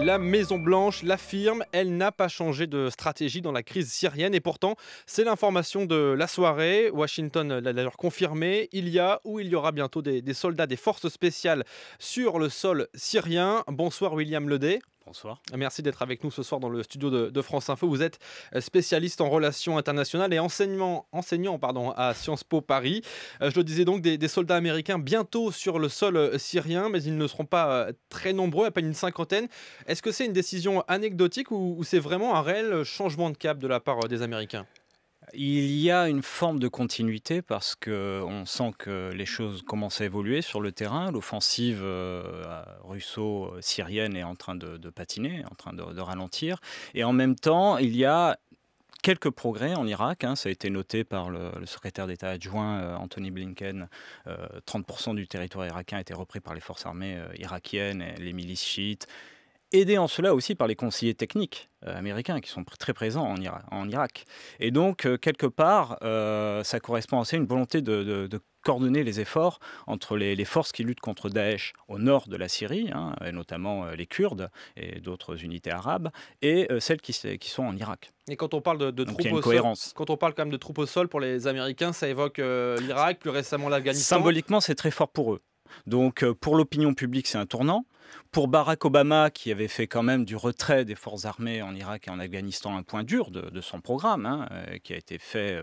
La Maison-Blanche l'affirme, elle n'a pas changé de stratégie dans la crise syrienne et pourtant, c'est l'information de la soirée. Washington l'a d'ailleurs confirmé, il y a ou il y aura bientôt des soldats des forces spéciales sur le sol syrien. Bonsoir William Ledet. Bonsoir. Merci d'être avec nous ce soir dans le studio de France Info. Vous êtes spécialiste en relations internationales et enseignant à Sciences Po Paris. Je le disais donc, des soldats américains bientôt sur le sol syrien, mais ils ne seront pas très nombreux, à peine une cinquantaine. Est-ce que c'est une décision anecdotique ou c'est vraiment un réel changement de cap de la part des Américains ? Il y a une forme de continuité parce qu'on sent que les choses commencent à évoluer sur le terrain. L'offensive russo-syrienne est en train de patiner, en train de ralentir. Et en même temps, il y a quelques progrès en Irak, ça a été noté par le secrétaire d'État adjoint Anthony Blinken. 30% du territoire irakien a été repris par les forces armées irakiennes et les milices chiites. Aidé en cela aussi par les conseillers techniques américains qui sont très présents en Irak. Et donc, quelque part, ça correspond aussi à une volonté de coordonner les efforts entre les forces qui luttent contre Daesh au nord de la Syrie, et notamment les Kurdes et d'autres unités arabes, et celles qui sont en Irak. Et quand on parle de Donc, il y troupes a une au sol, cohérence. quand on parle quand même de troupes au sol pour les Américains, ça évoque l'Irak, plus récemment l'Afghanistan. Symboliquement, c'est très fort pour eux. Donc, pour l'opinion publique, c'est un tournant. Pour Barack Obama, qui avait fait quand même du retrait des forces armées en Irak et en Afghanistan un point dur de son programme, qui a été fait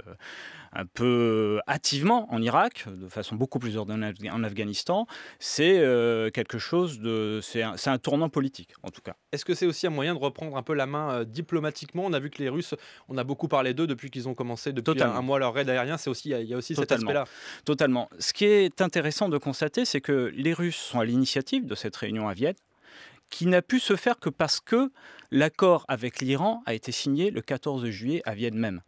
un peu hâtivement en Irak, de façon beaucoup plus ordonnée en Afghanistan, c'est quelque chose c'est un tournant politique, en tout cas. Est-ce que c'est aussi un moyen de reprendre un peu la main diplomatiquement ? On a vu que les Russes, on a beaucoup parlé d'eux depuis qu'ils ont commencé depuis un mois leur raid aérien. Il y a aussi cet aspect-là. Totalement. Ce qui est intéressant de constater, c'est que les Russes sont à l'initiative de cette réunion à Vienne, qui n'a pu se faire que parce que l'accord avec l'Iran a été signé le 14 juillet à Vienne même.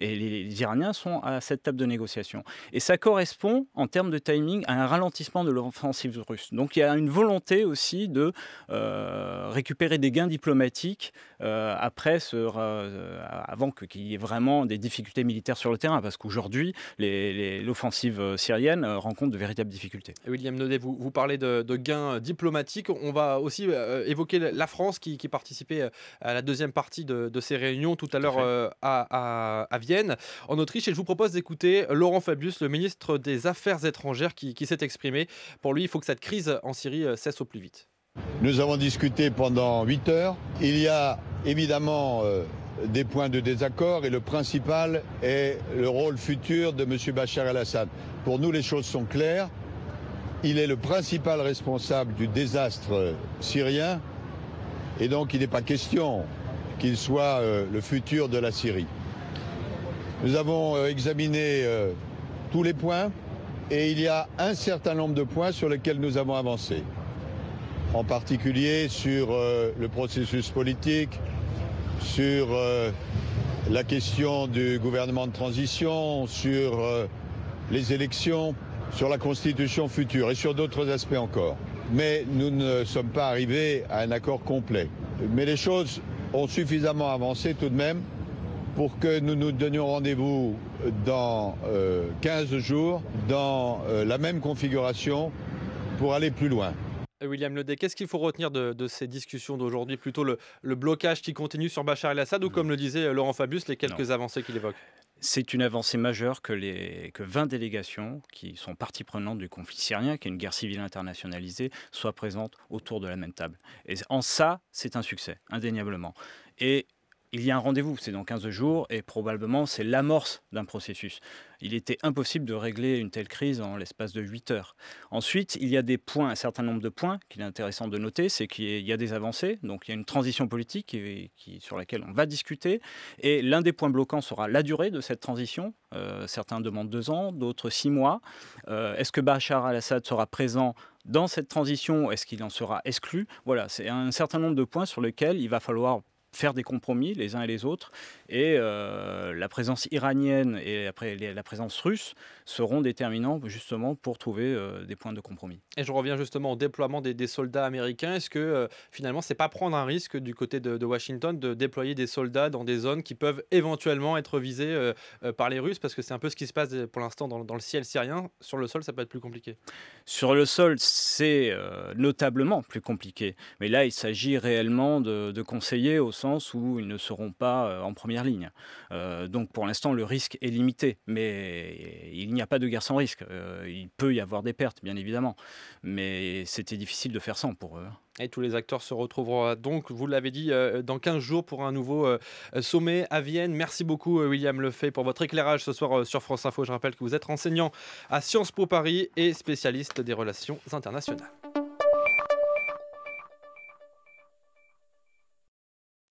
Et les Iraniens sont à cette table de négociation. Et ça correspond, en termes de timing, à un ralentissement de l'offensive russe. Donc il y a une volonté aussi de récupérer des gains diplomatiques avant qu'il y ait vraiment des difficultés militaires sur le terrain. Parce qu'aujourd'hui, l'offensive syrienne rencontre de véritables difficultés. William Ledet, vous parlez de gains diplomatiques. On va aussi évoquer la France qui participait à la deuxième partie de ces réunions tout à l'heure à Vienne. En Autriche, et je vous propose d'écouter Laurent Fabius, le ministre des Affaires étrangères, qui s'est exprimé. Pour lui, il faut que cette crise en Syrie cesse au plus vite. Nous avons discuté pendant 8 heures. Il y a évidemment des points de désaccord et le principal est le rôle futur de M. Bachar el-Assad. Pour nous, les choses sont claires. Il est le principal responsable du désastre syrien et donc il n'est pas question qu'il soit le futur de la Syrie. Nous avons examiné tous les points et il y a un certain nombre de points sur lesquels nous avons avancé. En particulier sur le processus politique, sur la question du gouvernement de transition, sur les élections, sur la constitution future et sur d'autres aspects encore. Mais nous ne sommes pas arrivés à un accord complet. Mais les choses ont suffisamment avancé tout de même pour que nous nous donnions rendez-vous dans 15 jours, dans la même configuration, pour aller plus loin. William Ledet, qu'est-ce qu'il faut retenir de ces discussions d'aujourd'hui ? Plutôt le blocage qui continue sur Bachar el-Assad ou, comme le disait Laurent Fabius, les quelques avancées qu'il évoque ? C'est une avancée majeure que 20 délégations qui sont parties prenantes du conflit syrien, qui est une guerre civile internationalisée, soient présentes autour de la même table. Et en ça, c'est un succès, indéniablement. Et il y a un rendez-vous, c'est dans 15 jours, et probablement c'est l'amorce d'un processus. Il était impossible de régler une telle crise en l'espace de 8 heures. Ensuite, il y a un certain nombre de points qu'il est intéressant de noter, c'est qu'il y a des avancées, donc il y a une transition politique sur laquelle on va discuter, et l'un des points bloquants sera la durée de cette transition. Certains demandent 2 ans, d'autres 6 mois. Est-ce que Bachar el-Assad sera présent dans cette transition ? Est-ce qu'il en sera exclu ? Voilà, c'est un certain nombre de points sur lesquels il va falloir faire des compromis les uns et les autres, et la présence iranienne et après la présence russe seront déterminants justement pour trouver des points de compromis. Et je reviens justement au déploiement des soldats américains. Est-ce que finalement, c'est pas prendre un risque du côté de Washington de déployer des soldats dans des zones qui peuvent éventuellement être visées par les Russes? Parce que c'est un peu ce qui se passe pour l'instant dans le ciel syrien. Sur le sol, ça peut être plus compliqué. Sur le sol, c'est notablement plus compliqué. Mais là, il s'agit réellement de conseillers au sens où ils ne seront pas en première ligne. Donc pour l'instant, le risque est limité. Mais il n'y a pas de guerre sans risque. Il peut y avoir des pertes, bien évidemment. Mais c'était difficile de faire sans pour eux. Et tous les acteurs se retrouveront donc, vous l'avez dit, dans 15 jours pour un nouveau sommet à Vienne. Merci beaucoup William Lefebvre pour votre éclairage ce soir sur France Info. Je rappelle que vous êtes enseignant à Sciences Po Paris et spécialiste des relations internationales.